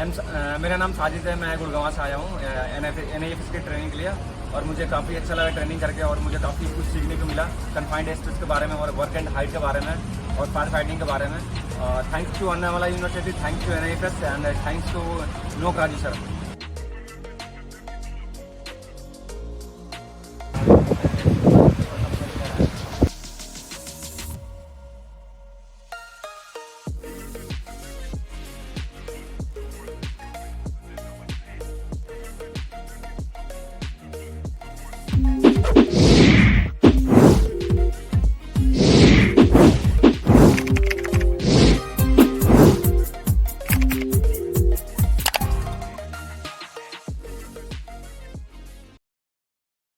मेरा नाम साजिद है, मैं गुड़गांव से आया हूँ NIFS की ट्रेनिंग के लिए और मुझे काफ़ी अच्छा लगा ट्रेनिंग करके और मुझे काफ़ी कुछ सीखने को मिला कन्फाइंड स्पेस के बारे में और वर्क एंड हाइट के बारे में और फायर फाइटिंग के बारे में। Thanks to Annamalai university, thanks to NIFS and thanks to नो काजी सर।